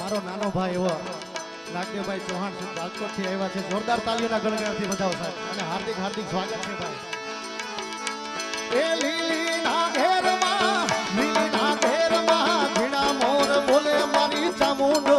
મારો નાનો ભાઈ એવો નાગ્યભાઈ ચૌહાણ રાજકોટ થી આવ્યા છે. જોરદાર તાલીઓના ગણગણથી બધાઓ સાહેબ અને હાર્દિક હાર્દિક સ્વાગત છે ભાઈ. એ લીલીના ઘેરમાં ઘીણા મોર બોલે મારી ચામુંડો